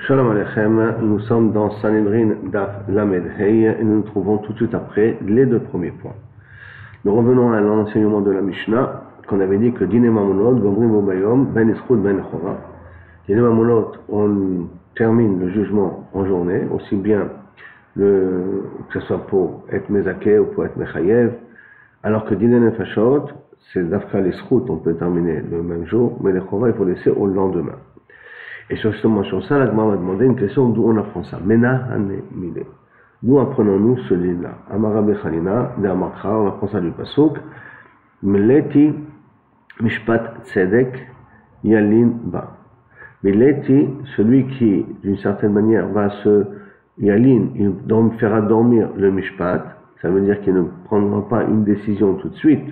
Shalom Aleichem, nous sommes dans Sanhedrin Daf Lamed Hei et nous nous trouvons tout de suite après les deux premiers points. Nous revenons à l'enseignement de la Mishnah qu'on avait dit que Dine Mamonot, Gomrim Obayom, Ben Ischut, Ben Chora. Dine Mamonot, on termine le jugement en journée, aussi bien que ce soit pour être Mezake ou pour être Mechayev, alors que Dine Nefashot, c'est Dafka l'Ischut, on peut terminer le même jour, mais les Chora, il faut laisser au lendemain. Et justement sur ça, la Gemara va demander une question d'où on apprend ça. Mena hane mile. D'où apprenons-nous ce livre-là? Amara bechalina, de Amakra, on apprend ça du Pasuk. Mileti mishpat tzedek yalin ba. Mileti, celui qui, d'une certaine manière, va se yalin, il fera dormir le mishpat, ça veut dire qu'il ne prendra pas une décision tout de suite,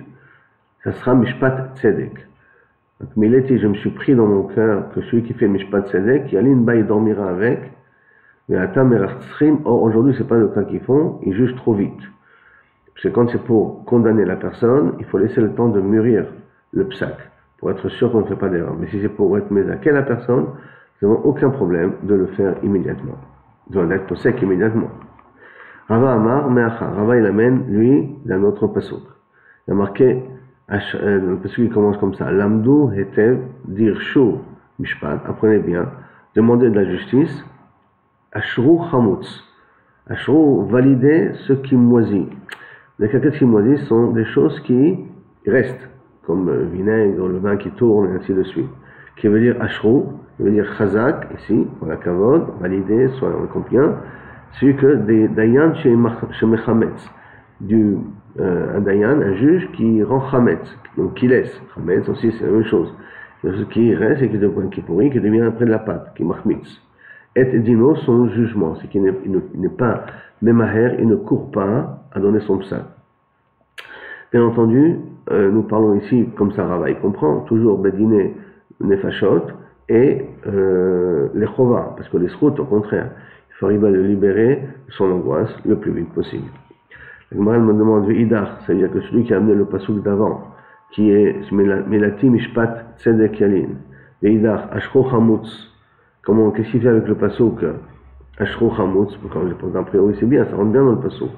ça sera mishpat tzedek. Donc, Mileti, je me suis pris dans mon cœur que celui qui fait Mishpat Tzedek, Yalin Ba, il dormira avec. Mais Atam Eratzrim, or aujourd'hui, c'est pas le cas qu'ils font, ils jugent trop vite. Parce que quand c'est pour condamner la personne, il faut laisser le temps de mûrir le psak, pour être sûr qu'on ne fait pas d'erreur. Mais si c'est pour être mésaké la personne, nous n'avons aucun problème de le faire immédiatement. Ils doivent être sec immédiatement. Rava Amar, Meacha. Rava, il amène, lui, d'un autre pasuk. Il a marqué, parce qu'il commence comme ça. Lamdou hetev dirshu mishpat. Apprenez bien. Demandez de la justice. Ashru chamutz. Ashru, valider ce qui moisit. Les caquettes qui moisissent sont des choses qui restent, comme le vinaigre, le vin qui tourne, et ainsi de suite. Qui veut dire ashru, qui veut dire chazak, ici, pour la kavod, valider, soit on comprend bien. C'est que des dayan chez mechametz. Un dayan, un juge qui rend chametz, donc qui laisse. Chametz aussi, c'est la même chose. Ce qui reste et qui devient qui pourrit, qui devient après de la pâte, qui machmitz. Et dino, son jugement, c'est qu'il n'est pas mémaher, il ne court pas à donner son psak. Bien entendu, nous parlons ici, comme ça Rava, il comprend, toujours bedine nefashot et les chova, parce que les sroutes, au contraire, il faut arriver à le libérer de son angoisse le plus vite possible. La Gemara me demande Ve'idach, c'est-à-dire que celui qui a amené le pasuk d'avant, qui est Melati Mishpat Tzedek Yalin, Ve'idach, Ashro Chamutz, qu'est-ce qu'il fait avec le pasuk Ashro Chamutz, quand je pense a priori c'est bien, ça rentre bien dans le pasuk.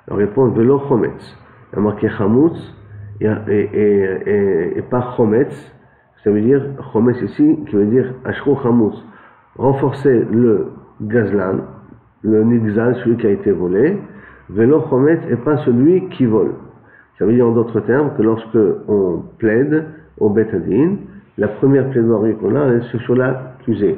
Alors répond Velo Chometz, il y a marqué Chamutz et pas Chometz, ça veut dire Chometz ici, qui veut dire Ashro Chamutz, renforcer le gazlan, le nigzal, celui qui a été volé, Velo chometz et pas celui qui vole. Ça veut dire en d'autres termes que lorsque on plaide au Bet Hadin, la première plaidoirie qu'on a, c'est sur l'accusé.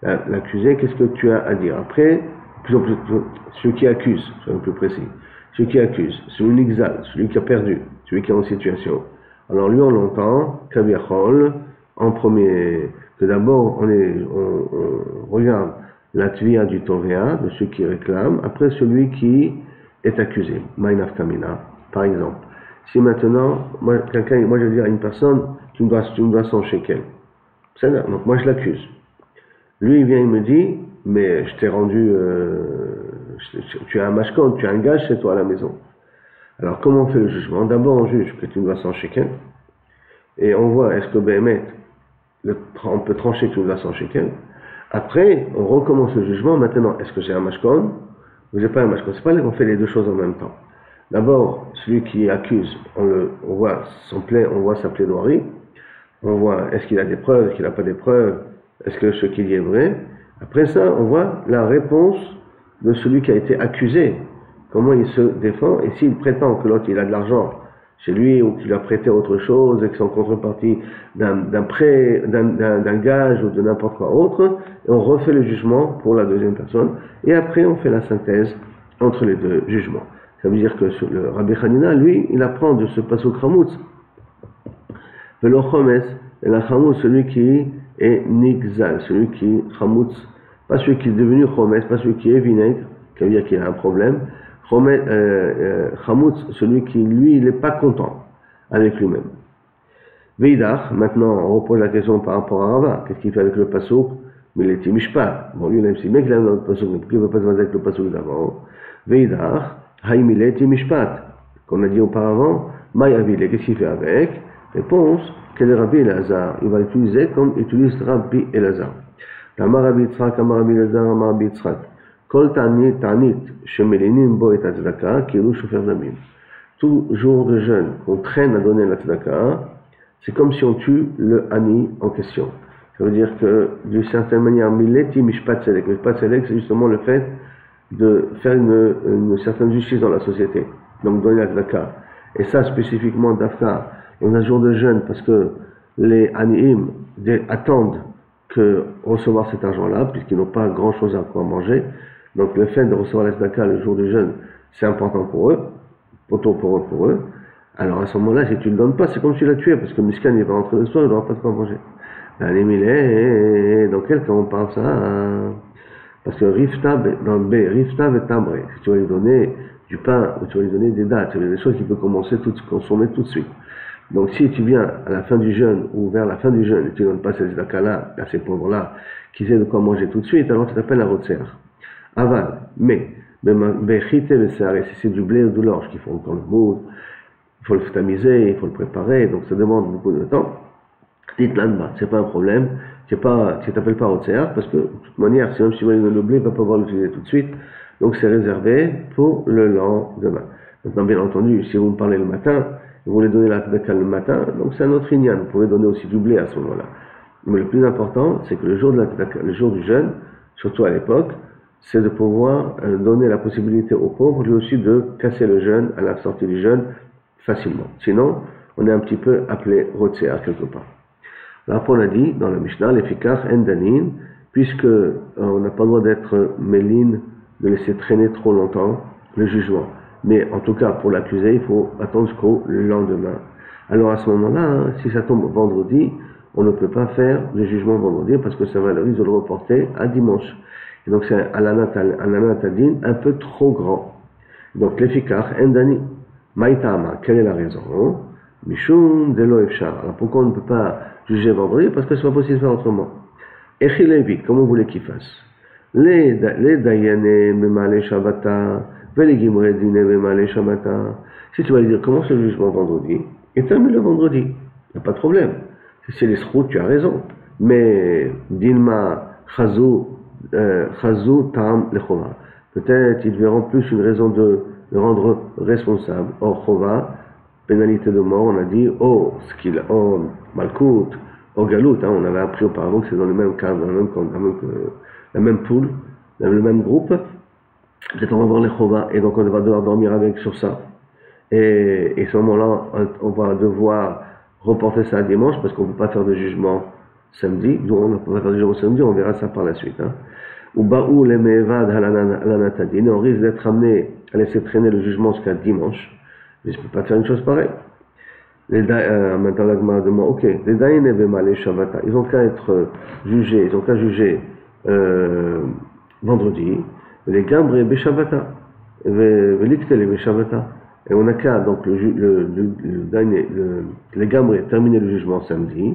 L'accusé, qu'est-ce que tu as à dire? Après, celui qui accuse, soyons plus précis. Celui qui accuse, celui nixal, celui qui a perdu, celui qui est en situation. Alors lui, on l'entend, Kabiachol, en premier, que d'abord on regarde la tvia du Tovea, de ceux qui réclament, après celui qui est accusé. Maïnaf Kamina, par exemple. Si maintenant, moi je dis à une personne, tu me dois 100 shekels. Donc moi je l'accuse. Lui il vient, il me dit, mais je t'ai rendu, tu as un mashkon, tu as un gage chez toi à la maison. Alors comment on fait le jugement? D'abord on juge que tu me dois 100 shekels, et on voit est-ce que Béhémet, on peut trancher que tu me dois 100 shekels. Après, on recommence le jugement. Maintenant, est-ce que j'ai un mashkon ou j'ai pas un mashkon? C'est pas qu'on fait les deux choses en même temps. D'abord, celui qui accuse, on voit on voit sa plaidoirie, on voit est-ce qu'il a des preuves, est-ce qu'il n'a pas des preuves, est-ce que ce qu'il dit est vrai. Après ça, on voit la réponse de celui qui a été accusé, comment il se défend, et s'il prétend que l'autre il a de l'argent chez lui ou qu'il a prêté autre chose et que c'est en contrepartie d'un prêt, d'un gage ou de n'importe quoi autre, et on refait le jugement pour la deuxième personne et après on fait la synthèse entre les deux jugements. Ça veut dire que le Rabbi Hanina, lui, il apprend de ce pasuk Chamutz, Velo Chometz, et la Chamutz, celui qui est Nigzal, celui qui Chamutz, pas celui qui est devenu Chometz, pas celui qui est vinaigre, qui veut dire qu'il a un problème. Chamutz, celui qui, lui, il n'est pas content avec lui-même. Veidach, maintenant, on repose la question par rapport à Rava. Qu'est-ce qu'il fait avec le pasuk? Mileti Mishpat. Bon, lui, il aime si bien qu'il a le pasuk, mais pourquoi il ne veut pas se mettre avec le pasuk d'avant? Veidach, Hay Mileti Mishpat. Qu'on a dit auparavant, Mayavile, qu'est-ce qu'il fait avec? Réponse, quel est Rabbi Elazar? Il va l'utiliser comme utilise Rabbi Elazar. Amar Rabbi Yitzhak, Amar Rabbi Elazar, Amar Rabbi Yitzhak. Kol ta'anit shemelinim bo et tzedaka, kilu shofer damim. Tout jour de jeûne qu'on traîne à donner la tzedaka, c'est comme si on tue le ani en question. Ça veut dire que, d'une certaine manière, mileti mishpat tzedek. Mishpat tzedek, c'est justement le fait de faire une certaine justice dans la société. Donc donner la tzedaka. Et ça, spécifiquement d'Afka, on a un jour de jeûne parce que les aniim attendent que recevoir cet argent-là, puisqu'ils n'ont pas grand-chose à quoi manger. Donc le fait de recevoir la tzedaka le jour du jeûne, c'est important pour eux, pour eux. Alors à ce moment-là, si tu ne le donnes pas, c'est comme si tu l'as tué, parce que Miskan, il va rentrer le soir, il n'aura pas de quoi manger. Dans quel cas on parle ça Parce que Rifta, dans le B, Rifta et Tabre, si tu vas lui donner du pain, ou tu vas lui donner des dates, tu vas des choses qui peuvent consommer tout de suite. Donc si tu viens à la fin du jeûne, ou vers la fin du jeûne, et tu ne donnes pas ces tzedaka-là, à ces pauvres-là, qui aient de quoi manger tout de suite, alors tu t'appelles un rotser. Aval, mais si c'est du blé ou de l'orge qu'il faut encore le moudre, il faut le tamiser, il faut le préparer, donc ça demande beaucoup de temps. Dites là-bas, c'est pas un problème, tu t'appelles pas rotser, parce que de toute manière, si même si tu veux le blé, il va pas pouvoir l'utiliser tout de suite, donc c'est réservé pour le lendemain. Maintenant, bien entendu, si vous me parlez le matin, vous voulez donner la tzedaka le matin, donc c'est un autre inyan, vous pouvez donner aussi du blé à ce moment-là. Mais le plus important, c'est que le jour de la tzedaka, le jour du jeûne, surtout à l'époque, c'est de pouvoir donner la possibilité aux pauvres, lui aussi, de casser le jeûne à la sortie du jeûne facilement. Sinon, on est un petit peu appelé rotséa quelque part. Alors après, on a dit, dans la Mishnah, l'effikach endanin, puisque on n'a pas le droit d'être méline, de laisser traîner trop longtemps le jugement. Mais en tout cas, pour l'accuser, il faut attendre jusqu'au lendemain. Alors à ce moment-là, si ça tombe vendredi, on ne peut pas faire le jugement vendredi, parce que ça va le risque de le reporter à dimanche. Et donc c'est un anatadin un peu trop grand. Donc l'effikach endani maïtama, quelle est la raison? Mishum de lo efshar. Alors pourquoi on ne peut pas juger vendredi? Parce que c'est pas possible de faire autrement. Echilevi, comment vous voulez qu'il fasse? Les dayane memale shabbata, les gimre dine memale shabbata. Si tu vas lui dire commence le jugement vendredi et termine le vendredi, il n'y a pas de problème. Si c'est les sroutes, tu as raison. Mais dilma chazou tam lechova. Peut-être ils verront plus une raison de le rendre responsable. Or chova, pénalité de mort, on a dit malkout, galout, on avait appris auparavant que c'est dans le même cadre, la même poule, le même groupe. Peut-être on va voir les chova et donc on va devoir dormir avec sur ça. Et à ce moment-là, on va devoir reporter ça à dimanche parce qu'on ne peut pas faire de jugement samedi. Donc on ne peut pas faire de jugement samedi, on verra ça par la suite. Ou baou les mevad halanatadine, on risque d'être amené à laisser traîner le jugement jusqu'à dimanche. Mais je ne peux pas faire une chose pareille. Maintenant la Gemara demande, ok, les daïn et shavata, ils ont qu'à être jugés, ils ont qu'à juger vendredi, les gambre et beshavata, veliktel beshavata. Et on n'a qu'à, donc, les gambre terminer le jugement samedi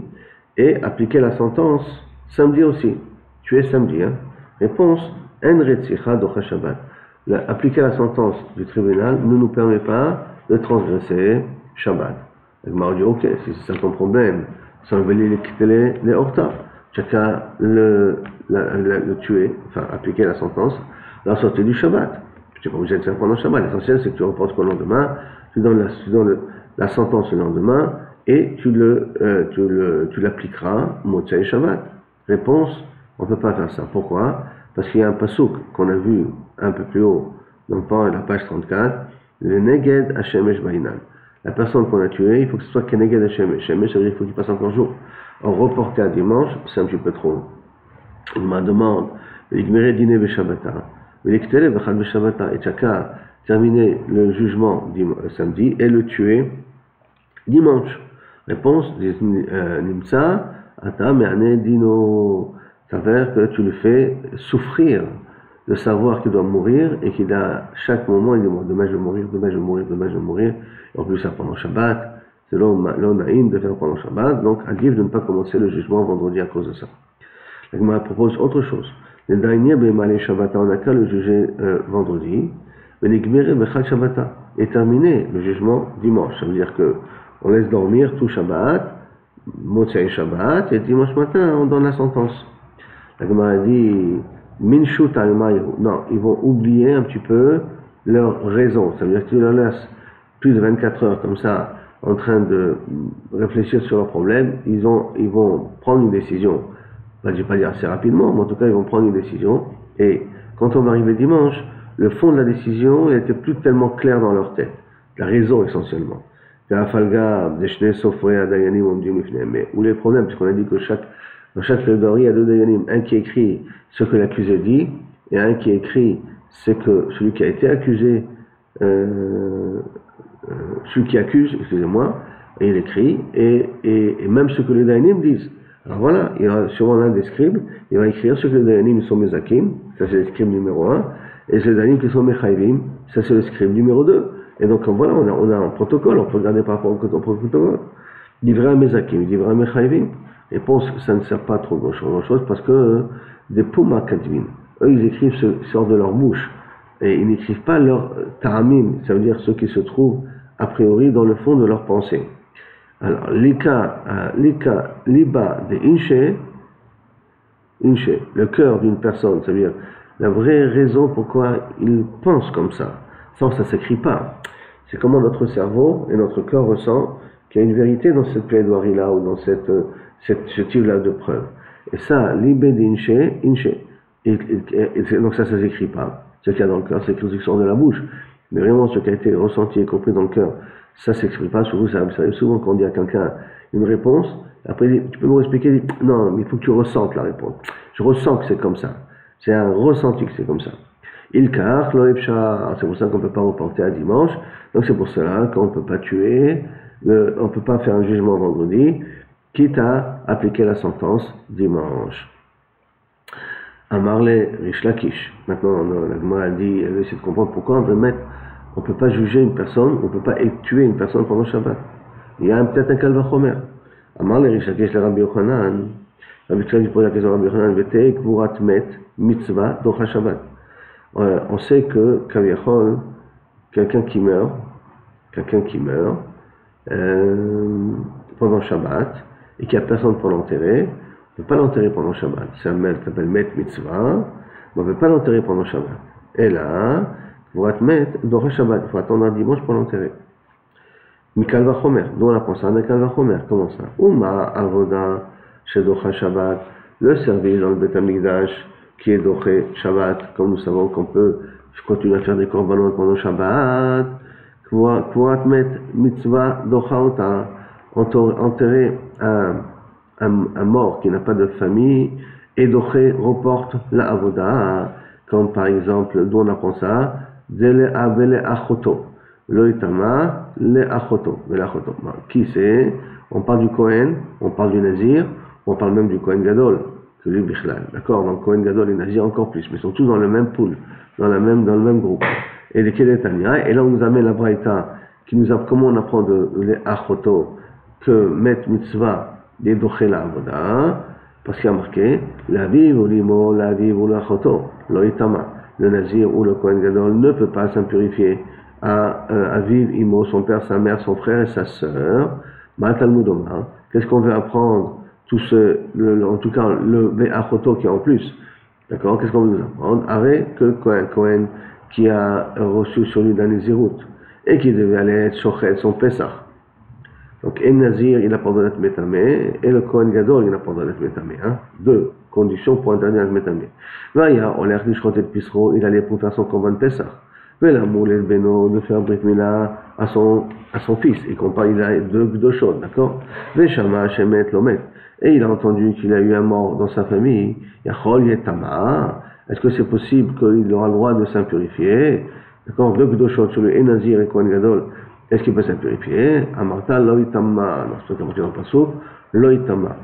et appliquer la sentence samedi aussi. Tu es samedi, hein. Réponse, en retzicha docha shabbat. Appliquer la sentence du tribunal ne nous permet pas de transgresser Shabbat. Elle m'a dit, ok, si c'est ça ton problème, sans les horta, tu as qu'à le tuer, enfin appliquer la sentence, la sortie du Shabbat. Tu n'es pas obligé de faire pendant Shabbat. L'essentiel, c'est que tu reportes le lendemain, tu donnes la sentence le lendemain, et tu l'appliqueras Motzei Shabbat. Réponse, on ne peut pas faire ça. Pourquoi? Parce qu'il y a un pasouk qu'on a vu un peu plus haut, donc dans la page 34, le Neged Hashemesh Bainan. La personne qu'on a tuée, il faut que ce soit Keneged Hashemesh. Hashemesh, ça veut dire qu'il faut qu'il passe encore jour. En reporter à dimanche, c'est un petit peu trop. On me demande, l'Igmere Dine Beshabata, l'Iktele Bechad Beshabata, et chacun terminer le jugement samedi et le tuer dimanche. Réponse, Nimsa, Ata Me'ane Dino. Ça veut dire que tu le fais souffrir de savoir qu'il doit mourir et qu'il a chaque moment il dit demain je vais mourir, demain je vais mourir, demain je vais mourir. Et en plus ça pendant Shabbat, c'est l'onaïm de faire pendant Shabbat, donc Adif de ne pas commencer le jugement vendredi à cause de ça. La Gemara propose autre chose. Les derniers Bemale Shabbata, on n'a qu'à le juger vendredi, mais les Gmere Bechal Shabbata et terminer le jugement dimanche. Ça veut dire que on laisse dormir tout Shabbat, Motzei Shabbat, et dimanche matin on donne la sentence. La Gemara dit, Minshut al-Mayu. Non, ils vont oublier un petit peu leur raison. Ça veut dire que tu leur laisses plus de 24 heures comme ça, en train de réfléchir sur leurs problèmes, ils vont prendre une décision. Je ne vais pas dire assez rapidement, mais en tout cas, ils vont prendre une décision. Et quand on va arriver dimanche, le fond de la décision n'était plus tellement clair dans leur tête. La raison, essentiellement. Mais où les problèmes, puisqu'on a dit que dans chaque plaidoirie, il y a deux dayanim. Un qui écrit ce que l'accusé dit, et un qui écrit ce que celui qui a été accusé, celui qui accuse, excusez-moi, et il écrit, et même ce que les dayanim disent. Alors voilà, il y aura sûrement l'un des scribes, il va écrire ce que les dayanim sont mezakim, ça c'est le scribe numéro 1, et c'est les dayanim qui sont mechayvim, ça c'est le scribe numéro 2. Et donc voilà, on a un protocole, on peut regarder par rapport au protocole. Livrer à mezakim, livrer à mechayvim. Réponse, ça ne sert pas trop grand-chose parce que des pouma kadvin, eux ils écrivent ce qui sort de leur bouche, et ils n'écrivent pas leur ta'amim, ça veut dire ce qui se trouve a priori dans le fond de leur pensée. Alors, liba de inche, le cœur d'une personne, ça veut dire la vraie raison pourquoi il pense comme ça. Ça s'écrit pas. C'est comment notre cerveau et notre cœur ressent qu'il y a une vérité dans cette plaidoirie-là ou dans ce type-là de preuve. Et ça, libé d'inche, donc ça s'écrit pas. Ce qu'il y a dans le cœur, c'est ce qui sort de la bouche. Mais vraiment, ce qui a été ressenti et compris dans le cœur, ça s'exprime pas. Surtout, ça arrive souvent quand on dit à quelqu'un une réponse, après il dit, tu peux nous expliquer? Il dit, non, mais il faut que tu ressentes la réponse. Je ressens que c'est comme ça. C'est un ressenti que c'est comme ça. Ilkar, loepcha, c'est pour ça qu'on ne peut pas reporter à dimanche. Donc c'est pour cela qu'on ne peut pas tuer, on ne peut pas faire un jugement vendredi, quitte à appliquer la sentence dimanche. Amarle Rish Lakish. Maintenant, la Gemara a dit, elle essaie de comprendre pourquoi on ne peut pas juger une personne, on ne peut pas tuer une personne pendant Shabbat. Il y a peut-être un kalvachomer. Amarle Rish Lakish, le Rabbi Yochanan. Rabbi Yochanan pose la question à Rabbi Yochanan, Vete Kvurat Met Mitzvah Docha Shabbat. On sait que Kaviachol, quelqu'un qui meurt pendant Shabbat et qu'il n'y a personne pour l'enterrer, on ne peut pas l'enterrer pendant Shabbat. Ça s'appelle Met Mitzvah, mais on ne peut pas l'enterrer pendant Shabbat. Et là, pour être Met, Dora Shabbat, il faut attendre un dimanche pour l'enterrer. Mikal Vachomer, nous on apprend ça un Mikal Vachomer, comment ça? Uma Avoda chez Docha Shabbat, le service dans le Beth Amikdash qui est Doché Shabbat, comme nous savons qu'on peut continuer à faire des korbanot pendant Shabbat, Kvurat Met Mitzvah Docha Ota, enterrer un mort qui n'a pas de famille, et Doché reporte la Avoda, comme par exemple, d'où on apprend ça, Dele Avele Achoto, Loitama, Le Achoto, qui c'est? On parle du Kohen, on parle du Nazir, on parle même du Kohen Gadol, que lui Bichlal, d'accord? Donc Kohen Gadol et Nazir encore plus, mais ils sont tous dans le même pool, dans le même groupe. Et les Keletania, et là on nous amène la Braïta, qui nous apprend comment on apprend de les Achoto, que Met Mitzvah, des Doché la Avoda, parce qu'il y a marqué, la vive ou l'imo, la vive ou l'achoto, loitama. Le Nazir ou le Kohen Gadol ne peut pas s'impurifier à vivre imo, son père, sa mère, son frère et sa sœur. Talmudoma. Qu'est-ce qu'on veut apprendre? En tout cas, le achoto qui est en plus. D'accord? Qu'est-ce qu'on veut nous apprendre? Avec que Kohen qui a reçu sur lui d'un Nézirut et qui devait aller être shochet son Pesach. Donc, El Nazir, il n'a pas le droit d'être métamé, et le Kohen Gadol, il n'a pas le droit d'être métamé. Deux conditions pour interdire d'être métamé. Vaya, on l'a dit, je comptais de Pisro, il allait pour faire son combat de Pessah. Mais l'amour, le Beno, de faire Brit Mila à son fils, et qu'on parle, il a deux choses, d'accord? Veshama, Shemet, Lomet. Et il a entendu qu'il a eu un mort dans sa famille. Yachol, Yetama. Est-ce que c'est possible qu'il aura le droit de s'impurifier? D'accord? Deux choses sur le Nazir et Kohen Gadol. Est-ce qu'il peut s'impurifier? Amarta loitama. C'est ce qu'on a marqué dans le pasuk. Loitama.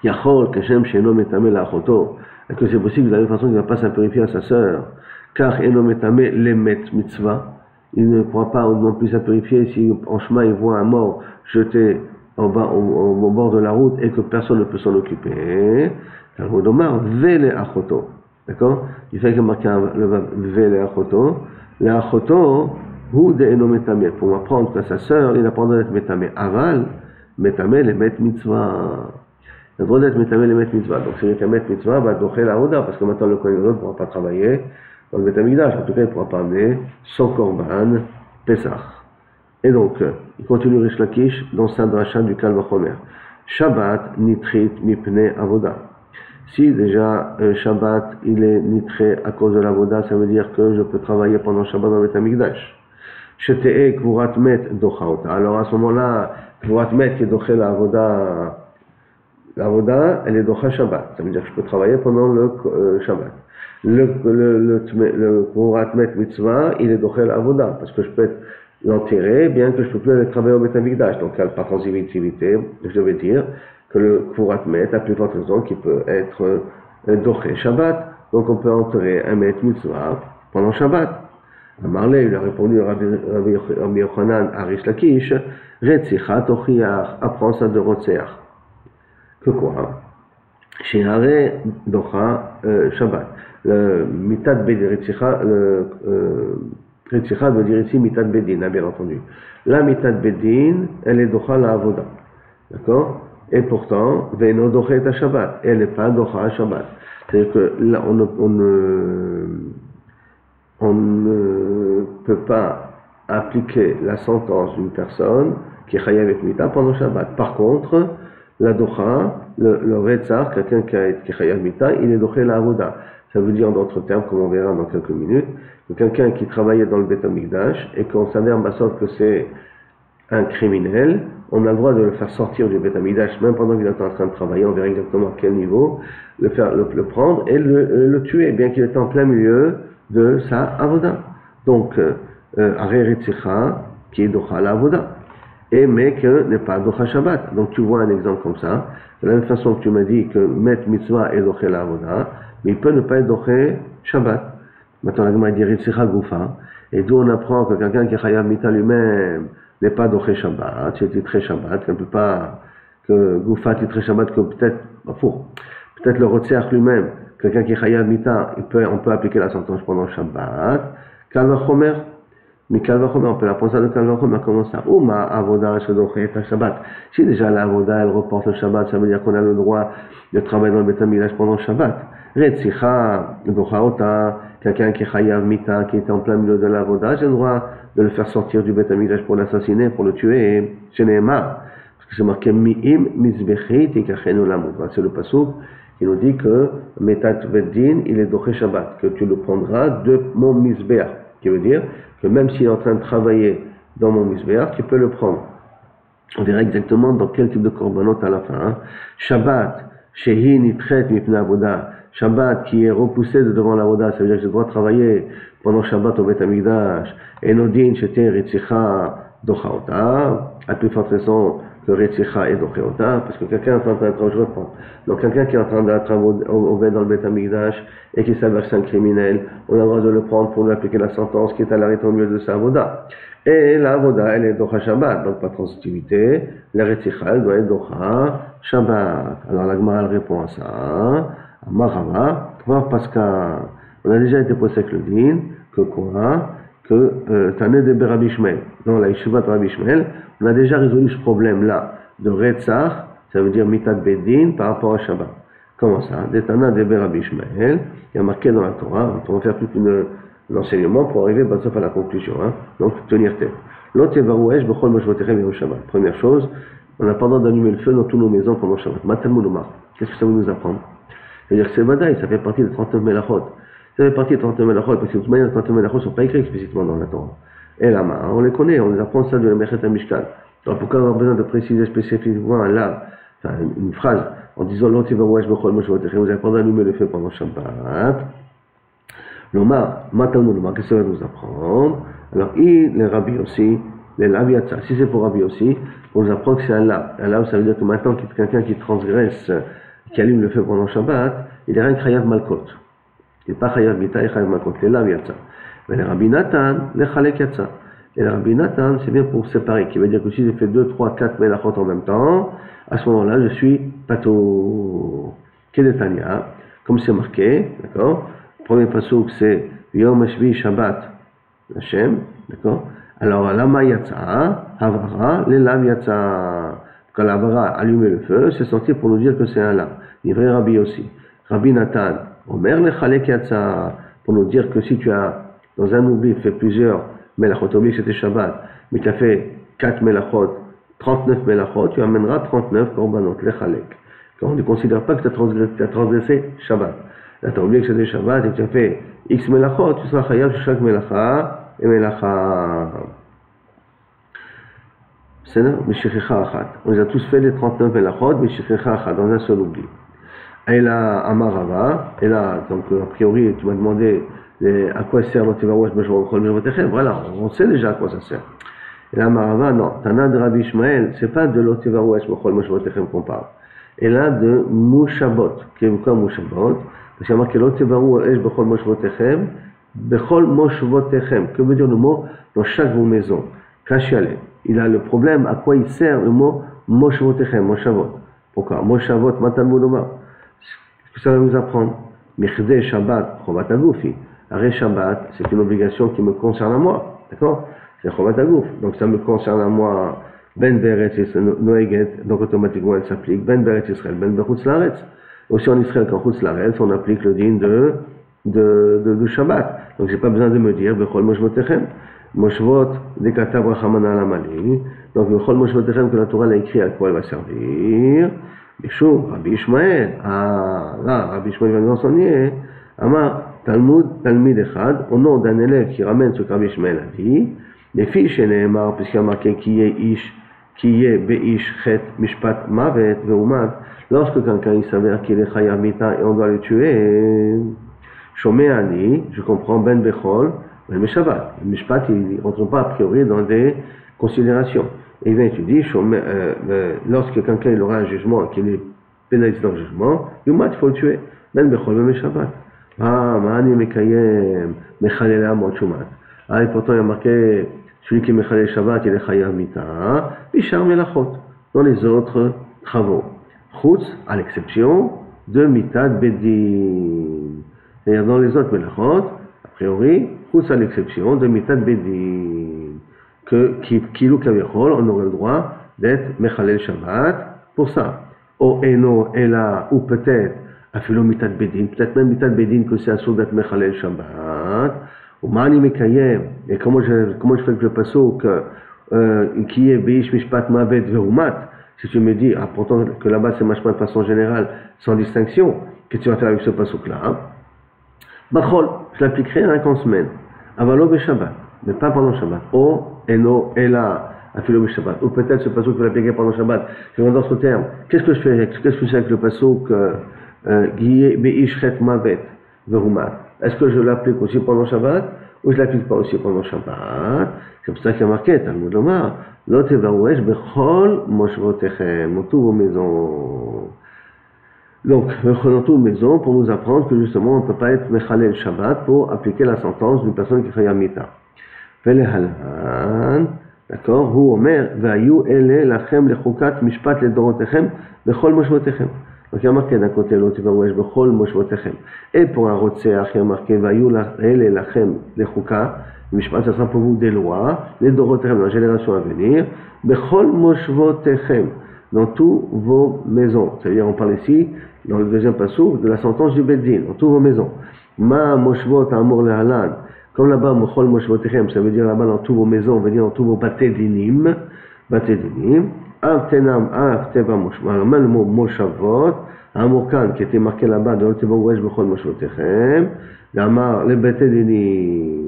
Yachol kashem she'eno metame la'achoto. Est-ce que c'est possible de la même façon qu'il ne va pas s'impurifier à sa sœur? Car eno metame lemet mitzvah. Il ne pourra pas non plus s'impurifier si en chemin il voit un mort jeté au bord de la route et que personne ne peut s'en occuper. Talmud Omar vele achoto. D'accord? Il fait que marquer le vele achoto. L'achoto pour m'apprendre que sa sœur, il apprendra d'être métamé. Aval, métamé, les met mitzvah. Il a le droit d'être métamé les met mitzvah. Donc celui qui a met mitzvah va docher la Oda, parce que maintenant le Kohen Gadol ne pourra pas travailler dans le Beth Amikdash. En tout cas, il ne pourra pas amener son korban Pesach. Et donc, il continue Rish Lakish dans sa dracha du Kal Vachomer. Shabbat nitrit mipne avoda. Si déjà Shabbat il est nitré à cause de l'avoda, ça veut dire que je peux travailler pendant Shabbat dans le Beth Amikdash. Shete'e kvurat met docha ota. Alors à ce moment-là, kvurat met qui est doché la avoda, elle est docha Shabbat. Ça veut dire que je peux travailler pendant le Shabbat. Le kvurat met mitzvah, il est doché la avoda, parce que je peux l'enterrer, bien que je ne peux plus aller travailler au Beth Amikdash. Donc par transitivité, je devais dire que le kvurat met a plus forte raison qui peut être doché Shabbat. Donc on peut enterrer un met mitzvah pendant Shabbat. Marley lui a répondu Rabbi Yochanan à Rish Lakish, Retzichat Ochiach, apprends ça de Rotseach. Que quoi? Shehare Docha Shabbat. Le Mitat Bedin, Retzichat veut dire ici Mitat Bedin, bien entendu. La Mitat Bedin, elle est Docha la Avoda. D'accord? Et pourtant, Veino Docha et Shabbat. Elle n'est pas Docha Shabbat. C'est-à-dire que là, on ne peut pas appliquer la sentence d'une personne qui est chayav avec mita pendant Shabbat. Par contre, la docha, le retzar, quelqu'un qui est chayav mita, il est doché la avoda. Ça veut dire en d'autres termes, comme on verra dans quelques minutes, que quelqu'un qui travaillait dans le Beth Amikdash et qu'on s'avère que c'est un criminel, on a le droit de le faire sortir du Beth Amikdash, même pendant qu'il est en train de travailler, on verra exactement à quel niveau, le prendre et le tuer, bien qu'il était en plein milieu de sa avoda. Donc, Areretzicha, qui est docha la avoda, et mais que n'est pas docha Shabbat. Donc tu vois un exemple comme ça, de la même façon que tu m'as dit que met mitzvah est docha la avoda, mais il peut ne pas être docha Shabbat. Maintenant la Gemara dit Retzicha Goufa, et d'où on apprend que quelqu'un qui est chayav mita lui-même n'est pas docha Shabbat, c'est titré Shabbat, qu'on ne peut pas, que Goufa titré Shabbat, que peut-être le Rotseach lui-même, quelqu'un qui est chayav mita, on peut appliquer la sentence pendant Shabbat. Kal Vachomer, mais Kal Vachomer, on peut la penser de Kal Vachomer, comment ça? Ou ma avoda shedochet à Shabbat. Si déjà la avoda, elle reporte le Shabbat, ça veut dire qu'on a le droit de travailler dans le Beth Amikdash pendant Shabbat. Retzicha, docha ota, quelqu'un qui est chayav mita, qui était en plein milieu de la avoda, j'ai le droit de le faire sortir du Beth Amikdash pour l'assassiner, pour le tuer. Chez Nehemar, parce que c'est marqué mi'im mizbechit ikachenu lamut. C'est le pasuk qui nous dit que Metat Veddin, il est doché Shabbat, que tu le prendras de mon misbéach, qui veut dire que même s'il est en train de travailler dans mon misbéach, tu peux le prendre. On verra exactement dans quel type de korbanot à la fin. Hein. Shabbat, shehi nitret mipna avoda. Shabbat qui est repoussé de devant l'avoda, ça veut dire que je dois travailler pendant Shabbat au Beth Amikdash. Et nodin shete retzicha dochaota, à plus forte raison que retzicha et dochaota, parce que quelqu'un est en train de travailler, je reprends. Donc quelqu'un qui est en train de travailler dans le Beth Amikdash et qui s'avère que c'est un criminel, on a le droit de le prendre pour lui appliquer la sentence qui est à l'arrêt au milieu de sa avoda. Et la avoda, elle est docha Shabbat, donc pas de transitivité. La retzicha, elle doit être docha Shabbat. Alors la Gemara répond à ça. Marava, parce qu'on a déjà été posé avec le din, que quoi? Que Tané de Rabbi Ishmael. Dans la Yeshiva de Rabbi Ishmael, on a déjà résolu ce problème-là de Retzach, ça veut dire Mitat Bedin par rapport à Shabbat. Comment ça? Des Tana de Rabbi Ishmael, il y a marqué dans la Torah, on va faire tout un enseignement pour arriver à la conclusion, hein? Donc tenir tête. L'autre Varouèche, Bechol Moshvotechem Yom Shabbat. Première chose, on n'a pas le droit d'allumer le feu dans toutes nos maisons pendant Shabbat. Matal Mouloumar. Qu'est-ce que ça veut nous apprendre? C'est-à-dire que c'est Vadaï, ça fait partie des 39 Melachot. Ça fait partie des 39 Melachot, parce que de toute manière, les 39 Melachot ne sont pas écrits explicitement dans la Torah. Et là, on les connaît, on les apprend ça de la Mechet HaMishkan. Alors pourquoi avoir besoin de préciser spécifiquement un lave, enfin une phrase, en disant l'autre va wesh bechol moshvotechem, vous avez pas d'allumer le feu pendant Shabbat. L'Omar, Matalmud, qu'est-ce que ça va nous apprendre? Alors, les rabbis aussi, les laviatza, si c'est pour rabbi aussi, on nous apprend que c'est un lave. Un lave, ça veut dire que maintenant, quelqu'un qui transgresse, qui allume le feu pendant Shabbat, il est rien que chayav malkot. Il n'est pas chayav mita, il est chayav malkot. Les lav yatsa. Mais les rabbi Nathan, les chalek yatsa. Et les rabbi Nathan, c'est bien pour séparer, qui veut dire que si j'ai fait 2, 3, 4 melachot en même temps, à ce moment-là, je suis pato. Kedetania, comme c'est marqué, d'accord? Premier pasuk, c'est Yom Hashvi Shabbat Hashem, d'accord? Alors, lama yatsa, havara, les lav yatsa. quand la bara allumait le feu, c'est sorti pour nous dire que c'est un lard. Livré Rabbi aussi. Rabbi Nathan, Omer le Chalek Yatsa, pour nous dire que si tu as, dans un oubli, fait plusieurs melachot, oubli que c'était Shabbat, mais tu as fait 4 melachot, 39 melachot, tu amèneras 39 korbanot, le Chalek. Quand on ne considère pas que tu as transgressé Shabbat. Là, tu as oublié que c'était Shabbat et que tu as fait X melachot, tu seras chayav sur chaque melacha et melacha. C'est là, Mishichicha Achat. On les a tous fait les 39 melachot, Mishichicha Achat, dans un seul oubli. Et là, Amarava, et là, donc, a priori, tu m'as demandé à quoi sert l'otivarouach b'shvot mishvotechem. Voilà, on sait déjà à quoi ça sert. Et là, Amarava, non, Tana de Rabbi Ishmael, c'est pas de l'otivarouach b'chol mishvotechem qu'on parle. Et là, de Mushabot, qui est quoi Mushabot? Parce qu'il y a marqué l'otivarouach b'chol mishvotechem, b'chol mishvotechem. Que veut dire le mot dans chaque vos maisons? Kashiale. Il a le problème, à quoi il sert le mot mishvotechem, Mushabot. Pourquoi? Mushabot, Matan Moudoma. Qu'est-ce que ça va nous apprendre? Michdeh Shabbat, Chovat Agoufi. Arrêt Shabbat, c'est une obligation qui me concerne à moi. D'accord? C'est Chovat Agouf. Donc ça me concerne à moi. Ben Beretz Noeget, donc automatiquement elle s'applique. Ben Beretz Israël, Ben Bechutz Laaretz. Aussi en Israël, quand Chutz Laaretz, on applique le din de Shabbat. Donc j'ai pas besoin de me dire, Bechol Moshvotechem. Moshvot, Dekata Brachamana Alamali. Donc Bechol Moshvotechem, que la Torah l'a écrit, à quoi elle va servir? Bishou, Rabbi Ishmael, là, Rabbi Ishmael va nous enseigner, Amar, Talmud, Talmid Echad, au nom d'un élève qui ramène ce que Rabbi Ishmael a dit, les filles chez Nehemar, puisqu'il y a marqué qui est Beish, Chet, Mishpat, Mavet, Veumat, lorsque quelqu'un il s'avère qu'il est Chayav Mita et on doit le tuer, Shomé Ani, je comprends Ben Bechol, Ben Meshabat. Le Mishpat, il ne rentre pas a priori dans des considérations. Et bien tu dis, lorsque quelqu'un il aura un jugement et qu'il est pénalisé dans le jugement, Yumat, il faut le tuer. Ben Bechol, Ben Meshabat. Ma'ani Mekayem, Mechalela Mochumat. Et pourtant il y a marqué, celui qui est Mechalel Shabbat, il est Chayav Mita, Bishar Melachot, dans les autres travaux. Chutz, à l'exception de Mitat Bedin. C'est-à-dire dans les autres Melachot, a priori, Chutz à l'exception de Mitat Bedin. Qui on aurait le droit d'être Mechalel Shabbat pour ça. O Eno, Ela, ou peut-être, Afilo Mitat Bedin, peut-être même Mitat Bedin que c'est assaut d'être Mechalel Shabbat. Ou Mani Mekayem, et comment je fais que le passo qui est Beish Mishpat Mavet Veumat, si tu me dis, pourtant que là-bas c'est machma de façon générale, sans distinction, qu'est-ce que tu vas faire avec ce passo-là? Bachol, je l'appliquerai qu'en semaine. Avalo be Shabbat, mais pas pendant Shabbat. O, Eno, Ela, Afilo be Shabbat. Ou peut-être ce passo que je vais l'appliquer pendant Shabbat. Je vais dans ce terme. Qu'est-ce que je fais avec le passo qui est Beish Chet Mavet Veumat? Est-ce que je l'applique aussi pendant Shabbat ou je ne l'applique pas aussi pendant Shabbat? C'est pour ça qu'il y a marqué, Talmud Lomar, Lot Evarouesh Bechol Moshvotechem, dans toutes vos maisons. Donc, dans toutes vos maisons, pour nous apprendre que justement, on ne peut pas être Mechalel Shabbat pour appliquer la sentence d'une personne qui fait Yamita. Velehalan, d'accord, Hu Omer, Vayu Ele Lachem Lechukat Mishpat Ledorotechem Bechol Moshvotechem. Donc il y a marqué d'un côté l'autre, Bechol Moshvotechem. Et pour un Rotseach, il y a marqué Vayu Ele Lachem Lechuka, Mishpat, ça sera pour vous des lois, les Dorotechem, dans la génération à venir, Bechol Moshvotechem, dans toutes vos maisons. C'est-à-dire, on parle ici, dans le deuxième passage, de la sentence du Beddin, dans toutes vos maisons. Ma Moshvot Amor Lehalan, comme là-bas, Bechol Moshvotechem, ça veut dire là-bas dans toutes vos maisons, on veut dire dans tous vos Batedinim, Avtenam, Avteva Moshvot, le mot Moshavot, Amorkan, qui était marqué là-bas, dans le Tebaouesh Bechol Moshvotechem, Gamar, le Betedinim.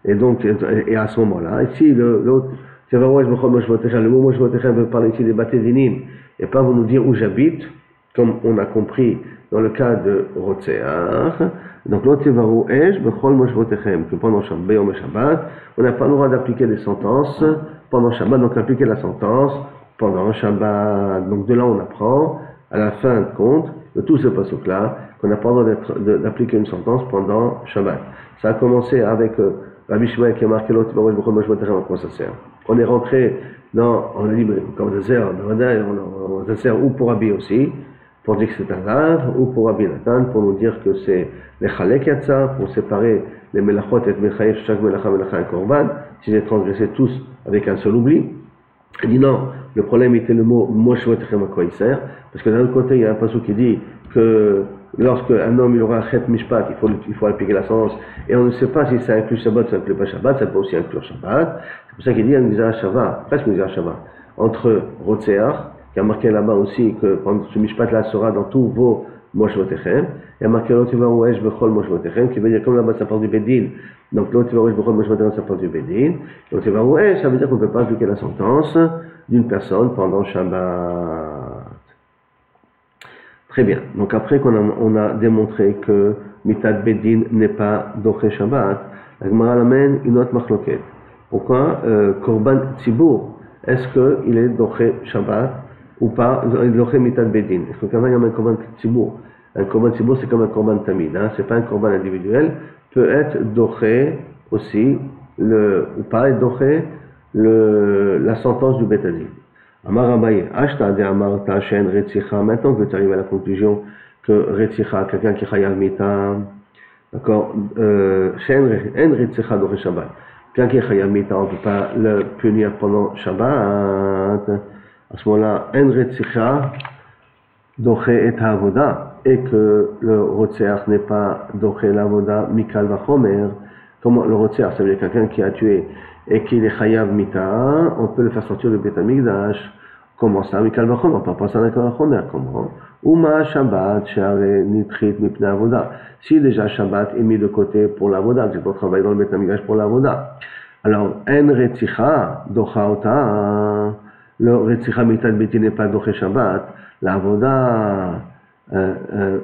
Et donc, et à ce moment-là, ici, l'autre, le mot Moshvotechem veut parler ici des Batedinim, et pas vous nous dire où j'habite, comme on a compris dans le cas de Rotseach. Donc, l'autre Tevarouesh Bechol Moshvotechem, que pendant Shabbat, on n'a pas le droit d'appliquer des sentences pendant Shabbat, donc appliquer la sentence pendant Shabbat. Donc de là on apprend, à la fin de compte, de tout ce passage-là, qu'on n'a pas le droit d'appliquer une sentence pendant Shabbat. Ça a commencé avec Rabbi Ishmael qui a marqué l'autre, à quoi ça sert. On est rentré on a dit, comme ça sert, ça sert ou pour Rabbi aussi, pour dire que c'est un lave, ou pour Rabbi Nathan, pour nous dire que c'est les Chalek Yatsa, pour séparer les Melachot et Mechayev, chaque Melacha, Melacha et Korban, si j'ai transgressé tous avec un seul oubli. Il dit non, le problème était le mot Moshvotechem, à quoi il sert? Parce que d'un autre côté, il y a un passage qui dit que lorsque un homme il aura un chet mishpat, il faut appliquer la sentence, et on ne sait pas si ça inclut Shabbat, ça inclut pas Shabbat, ça peut aussi inclure Shabbat. C'est pour ça qu'il dit un Mizah Shabbat, presque Mizah Shabbat, entre Rotseach, qui a marqué là-bas aussi que ce mishpat là sera dans tous vos Moshvotechem, et a marqué Lotivarouesh Bechol Moshvotechem, qui veut dire comme là-bas ça part du Bedin, donc Lotivarouesh Bechol Moshvotechem ça part du Bedin, Lotivarouesh ça veut dire qu'on ne peut pas appliquer la sentence d'une personne pendant Shabbat. Très bien. Donc après qu'on a démontré que Mitat Bedin n'est pas Doché Shabbat, la Gemara l'amène une autre machloket. Pourquoi Korban Tzibour, est-ce qu'il est Doché Shabbat ou pas, Doché Mitat Bedin? Est-ce que quand même il y a un Korban Tzibour? Un Korban Tzibour c'est comme un Korban Tamid, hein? C'est pas un Korban individuel, peut être Doché aussi, ou pas être Doché la sentence du Betadin. Amar Abaye, Ashta de Amarta Shen Retzicha, maintenant que tu arrives à la conclusion que Retzicha, quelqu'un qui chayav mita, d'accord, Shen En Retzicha Doche Shabbat, quelqu'un qui chayav mita, on ne peut pas le punir pendant Shabbat, à ce moment-là, En Retzicha Doche et Avoda, et que le Rotseach n'est pas Doche l'Avoda, Mikal Vachomer, comment le Rotseach, ça veut dire quelqu'un qui a tué et qu'il est chayav mita, on peut le faire sortir du Beth Amikdash. Comment ça? Mikal Vachomer, on peut pas penser à Mikal Vachomer, comment? Uma Shabbat, Share Nitrit Mipne Avoda. Si déjà Shabbat est mis de côté pour l'Avoda, c'est pour travailler dans le Beth Amikdash pour l'Avoda. Alors, En Retzicha, Docha Ota, le Retzicha Mitat Beti n'est pas Doche Shabbat, l'Avoda,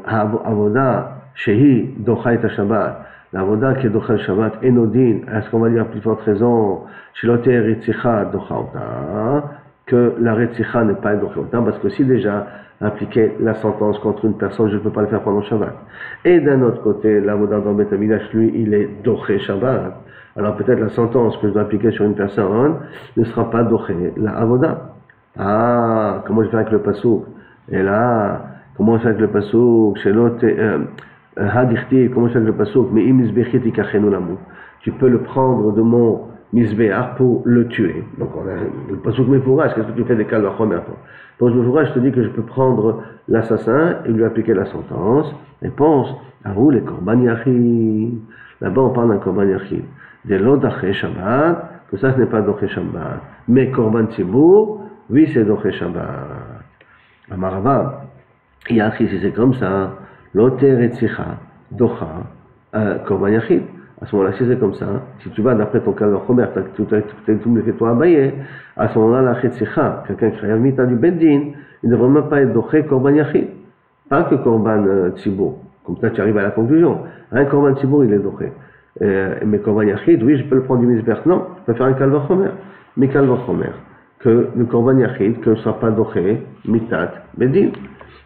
Avoda, Shehi, Docha et Shabbat. L'avoda qui est dochal Shabbat enodin, est-ce qu'on va dire à plus forte raison, shiloté retzicha dochaota, que la retzicha n'est pas dochaota, parce que si déjà appliquer la sentence contre une personne, je ne peux pas le faire pendant Shabbat. Et d'un autre côté, l'avoda dans Beth Amikdash, lui, il est doché Shabbat. Alors peut-être la sentence que je dois appliquer sur une personne ne sera pas doché la avoda. Ah, comment je fais avec le pasouk? Et là, comment je fais avec le pasouk? Shiloté, comment je fais le pasouk? Mais tu peux le prendre de mon misbéach pour le tuer. Donc on a le pasouk mefourage. Qu'est-ce que tu fais des calmes à Chomer? Pour le mefourage, je te dis que je peux prendre l'assassin et lui appliquer la sentence. Et pense à vous les korban yachid. Là-bas on parle d'un korban yachid. De l'odaché Shabbat, que ça ce n'est pas doché Shabbat. Mais korban tzibour, oui c'est doché Shabbat. Amarava, yachid si c'est comme ça. Loter etzicha, docha, korban yachid. À ce moment-là, si c'est comme ça, si tu vas d'après ton calme chomer, tout le fait toi abayé, à ce moment-là, la chetzicha, quelqu'un qui a mita du beddin, il ne devrait même pas être doché korban yachid. Pas que korban tzibour. Comme ça, tu arrives à la conclusion. Un korban tzibour, il est doché. Mais korban yachid, oui, je peux le prendre du misber. Non, je peux faire un calme chomer. Mais calme chomer. Que le korban yachid, que ne soit pas doché, mitat, beddin.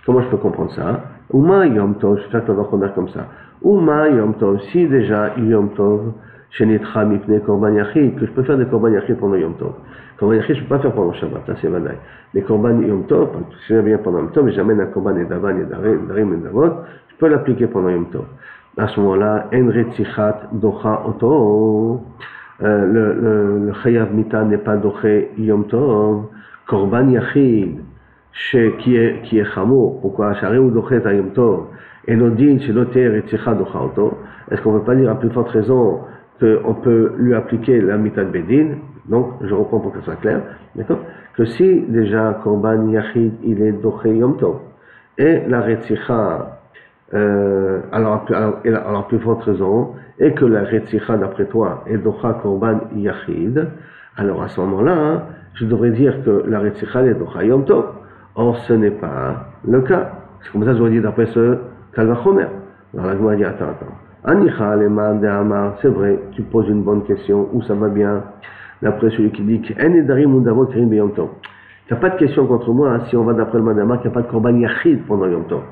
Comment je peux comprendre ça? Uma Yom Tov, je fais le Chomer comme ça. Uma Yom Tov, si déjà Yom Tov, Shenitra Mipne Korban Yachid, que je peux faire des Korban Yachid pendant Yom Tov. Korban Yachid, je ne peux pas faire pendant Shabbat, ça c'est Vadaï. Les Korban Yom Tov, si je viens pendant Yom Tov, mais j'amène un Korban Edavan, Edarim, Edavot, je peux l'appliquer pendant Yom Tov. À ce moment-là, En Retzichat Docha Oto, le Chayav Mita n'est pas Doché Yom Tov, Korban Yachid, qui est chamour, pourquoi Shareu dochet à Yom Tov, et l'odin chez l'oter et tzicha docha oto, est-ce qu'on ne peut pas dire à plus forte raison qu'on peut lui appliquer la mitad bedin? Donc, je reprends pour que ce soit clair, d'accord? Que si déjà korban yachid il est doché Yom Tov, et la retzicha, alors plus forte raison, et que la retzicha d'après toi est docha korban yachid, alors à ce moment-là, je devrais dire que la retzicha est docha Yom Tov. Or, ce n'est pas le cas. C'est comme ça que je dois dire d'après ce Kalvachomer. Alors la Gemara dit, attends. Anicha leman de Amar, c'est vrai, tu poses une bonne question, où ça va bien, d'après celui qui dit qu'en edarim undavot kirim beyom tov. Il n'y a pas de question contre moi, hein, si on va d'après le man de Amar, qu'il n'y a pas de korban yachid pendant Yom Tov.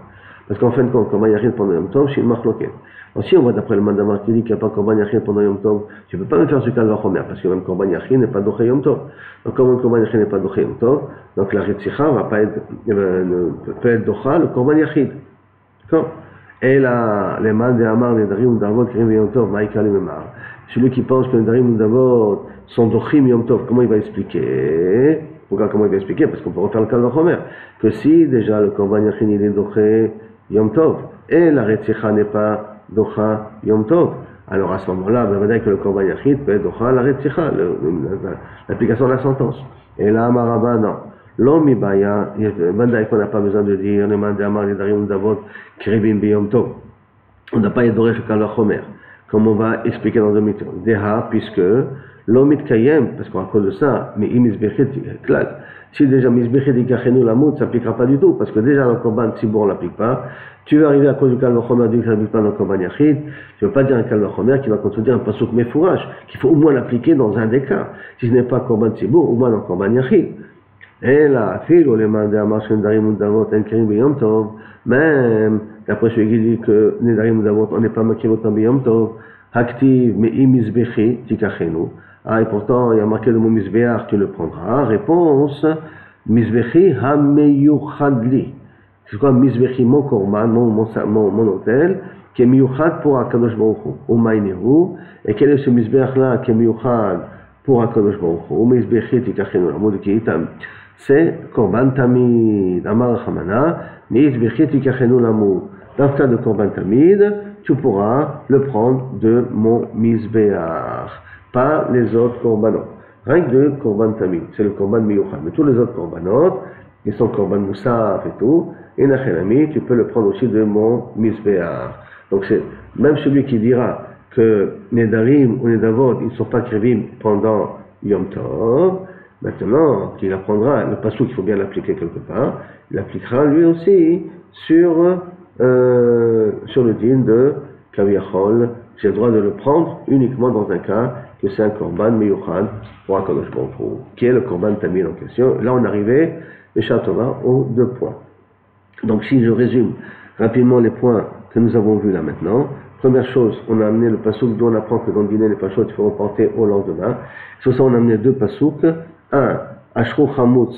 Parce qu'en fin de compte, korban yachid pendant Yom Tov, c'est une machloket. Alors si on va d'après le man d'Amar qui dit qu'il n'y a pas de korban yachid pendant Yom Tov, tu ne peux pas me faire ce Kalvachomer, parce que même korban yachid n'est pas doché Yom Tov. Donc comme le korban yachid n'est pas doché Yom Tov, donc la retzicha va pas être, peut être docha le korban yachid. D'accord? Et là, les man de Amar, les darim ou davot, kirim Yom Tov, maïka le memar. Celui qui pense que les darim ou davot sont dochim Yom Tov, comment il va expliquer? Pourquoi, comment il va expliquer? Parce qu'on peut refaire le Kal Vachomer. Que si déjà le Korban Yachin il est Doché Yom Tov, et la Retzicha n'est pas Docha Yom Tov, alors à ce moment-là, ben, on va dire que le Korban Yachid peut être Docha la Retzicha, l'application de la sentence. Et là, Amaraba, non. L'homme Ibaya, qu'on n'a pas besoin de dire, les Mandamar, les Darim, Davot, Kribim, Biyom Tov. On n'a pas édoré le Kal Vachomer, comme on va expliquer dans le mythe. Deha, puisque l'homme Kayem, parce qu'à cause de ça, mais Imisbechet, clac. Si déjà Misbechet Ikachenu Lamout, ça s'appliquera pas du tout, parce que déjà dans le Korban Tzibur on l'applique pas. Tu vas arriver à cause du Kal Vachomer, dit que ça s'applique pas dans le Korban Yachid. Tu ne veux pas dire un Kal Vachomer qui va contredire un pasuk Mefourage, qu'il faut au moins l'appliquer dans un des cas. Si ce n'est pas Korban Tzibur, au moins dans le Korban Yachid. Et là, fil, les mains de Amarchen Darim ou Davot, en Kirim Biyom Tov, même, d'après celui qui dit que les Darim ou Davot, on n'est pas marqué autant Biyom Tov, active, mais Imisbechi, Tikachenu. Ah, et pourtant, il y a marqué le mot Misbeach, tu le prendras. Réponse, Misbechi Hameyuchadli. C'est quoi Misbechi, mon korban, mon hôtel, qui est Miyuchad pour Akadosh Baruch Hu, ou Maïnehu. Et quel est ce Misbeach là, qui est Miyuchad pour Akadosh Baruch Hu, ou Misbechi Tikachenu, la mot de Kiitam. C'est Korban Tamid, Amar Hamana, Misbechi Tikachenu Lamou. Dans le cas de Korban Tamid, tu pourras le prendre de mon Misbeach. Pas les autres korbanot. Rien que de korban tamid, c'est le korban miyuchad. Mais tous les autres korbanot, qui sont korban moussaf et tout, et nachelami, tu peux le prendre aussi de mon misbeach. Donc c'est même celui qui dira que les darim ou les davot, ils ne sont pas krivim pendant Yom Tov, maintenant, qu'il apprendra, le pasuk, il faut bien l'appliquer quelque part, il appliquera lui aussi sur le din de Kaviyachol. J'ai le droit de le prendre uniquement dans un cas que c'est un korban miyuchad pour Akadosh Baruch Hu, qui est le korban tamid en question. Là, on arrivait, Béchar Tova, aux 2 points. Donc, si je résume rapidement les points que nous avons vus là maintenant. Première chose, on a amené le pasouk d'où on apprend que dans le dîner, les pachot, il faut reporter au lendemain. Sur ça, on a amené 2 pasouks. Un, Ashro Chamutz,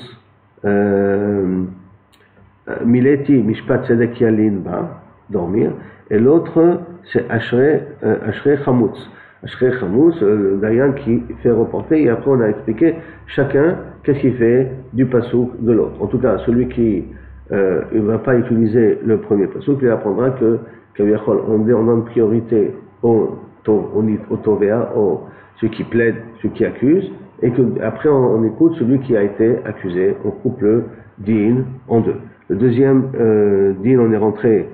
Mileti Mishpat Tzedek Yalin Ba, dormir. Et l'autre, c'est Ashrei Chamutz. Ashrei Chamutz, le Dayan qui fait reporter, et après on a expliqué chacun qu'est-ce qu'il fait du pasouk de l'autre. En tout cas, celui qui ne va pas utiliser le premier pasouk, il apprendra que on donne priorité au Tovea, celui qui plaide, celui qui accuse, et que après on écoute celui qui a été accusé. On coupe le din en 2. Le deuxième din, on est rentré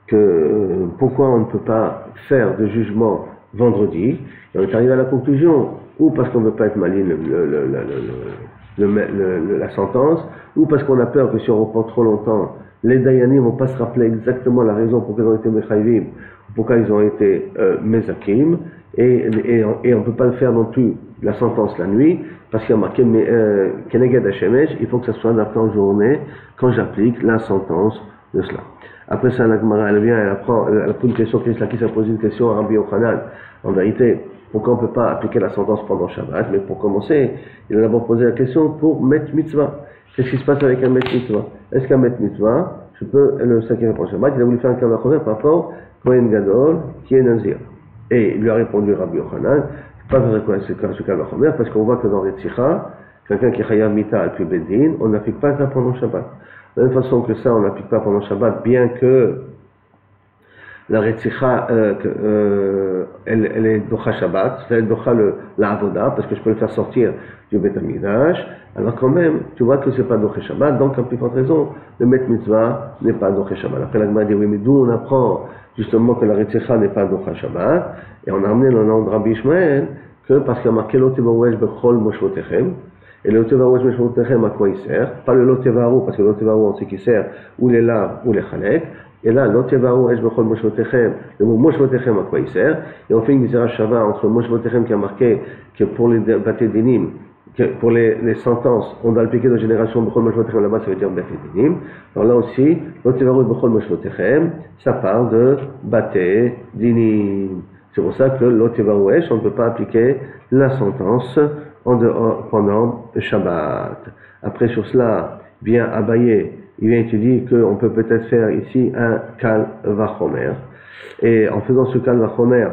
que pourquoi on ne peut pas faire de jugement vendredi, et on est arrivé à la conclusion, ou parce qu'on ne veut pas être maligne la sentence, ou parce qu'on a peur que si on reporte trop longtemps, les Dayanim ne vont pas se rappeler exactement la raison pour laquelle ils ont été Mechayvim, pourquoi ils ont été Mezakim, et on ne peut pas le faire non plus la sentence la nuit, parce qu'il y a marqué Keneged Hashemesh, il faut que ça soit d'après en journée, quand j'applique la sentence de cela. Après ça, la Gemara, elle vient, elle pose une question, qui s'est posé une question à Rabbi Yochanan. En vérité, pourquoi on ne peut pas appliquer la sentence pendant Shabbat? Mais pour commencer, il a d'abord posé la question pour Met Mitzvah. Qu'est-ce qui se passe avec un Met Mitzvah? Est-ce qu'un Met Mitzvah, je peux le sacrifier pendant Shabbat? Il a voulu faire un Kal Vachomer par rapport à Kohen Gadol, qui est Nazir. Et il lui a répondu Rabbi Yochanan, pas vrai ce Kal Vachomer, parce qu'on voit que dans Retzicha, quelqu'un qui est Chayav Mita al Bedin, on n'applique pas ça pendant Shabbat. De la même façon que ça, on n'applique pas pendant Shabbat, bien que la Retzicha, elle est Docha Shabbat, c'est-à-dire Docha la Avoda, parce que je peux le faire sortir du Beth Amidash, alors quand même, tu vois que c'est pas Docha Shabbat, donc à plus forte raison, le Met Mitzvah n'est pas Docha Shabbat. Après la Gemara dit, oui, mais d'où on apprend justement que la Retzicha n'est pas Docha Shabbat, et on a amené le nom de Rabbi Ishmael, que parce qu'il y a marqué Lotevaouesh Bechol Moshvotechem, et le Lotevaouesh Moshvotechem, à quoi il sert? Pas le Lotevaou, parce que le Lotevaou, on sait qu'il sert ou les larves ou les chalek. Et là, Lotevaou Esh Bechol Moshvotechem, le mot Moshvotechem, à quoi il sert? Et on fait une misère shava entre Moshvotechem qui a marqué que pour les Baté Dinim, pour les sentences, on doit appliquer de génération Bechol Moshvotechem, là-bas ça veut dire Baté Dinim. Alors là aussi, Lotevaou Esh Bechol Moshvotechem, ça parle de Baté Dinim. C'est pour ça que Lotevaou Esh, on ne peut pas appliquer la sentence pendant le Shabbat. Après, sur cela, vient Abaye, il vient étudier qu'on peut peut-être faire ici un Kal Vachomer. Et en faisant ce Kal Vachomer,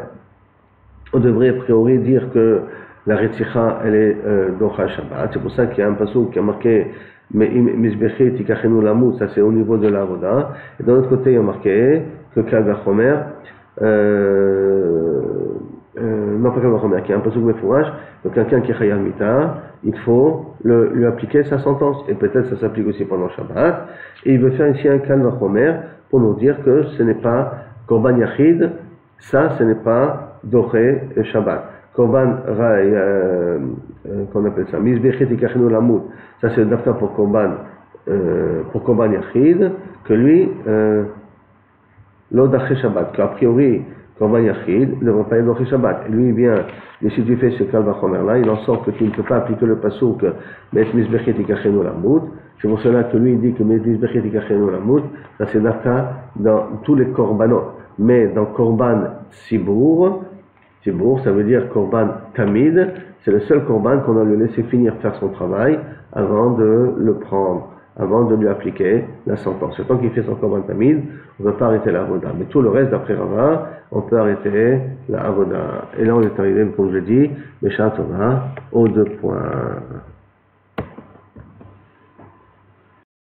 on devrait a priori dire que la Retzicha, elle est Docha Shabbat. C'est pour ça qu'il y a un passouk qui a marqué Mizbechit Tikachenu Lamut, ça c'est au niveau de la Avoda. Et d'un autre côté, il y a marqué que Kal Vachomer, non pas Kal Vachomer, qui est un passouk Mefourash, donc quelqu'un qui est Chayav Mita, il faut lui appliquer sa sentence. Et peut-être ça s'applique aussi pendant Shabbat. Et il veut faire ici un Kal Vachomer pour nous dire que ce n'est pas Korban Yachid, ça ce n'est pas Doré Shabbat. Korban, qu'on appelle ça, Mizbechit Tikachenu Lamut, ça c'est le dafka pour Korban Yachid, que lui, l'Odaché Shabbat, qu'a priori, Korban Yachid ne devrait pas être Doché Shabbat. Et lui, il vient, et si tu fais ce Kal Vachomer là, il en sort que tu ne peux pas appliquer le passouk, mais Mizbechit Tikachenu Lamut. C'est pour cela que lui, il dit que Mizbechit Tikachenu Lamut, ça c'est dafka dans tous les Korbanot. Mais dans Korban Tzibour, ça veut dire Korban Tamid, c'est le seul Korban qu'on a le laissé finir faire son travail avant de le prendre, avant de lui appliquer la sentence. Tant qu'il fait son Korban Tamid, on ne peut pas arrêter la Avoda. Mais tout le reste, d'après Rava, on peut arrêter la Avoda. Et là, on est arrivé, comme je dis, Beshat Tova, aux 2 points.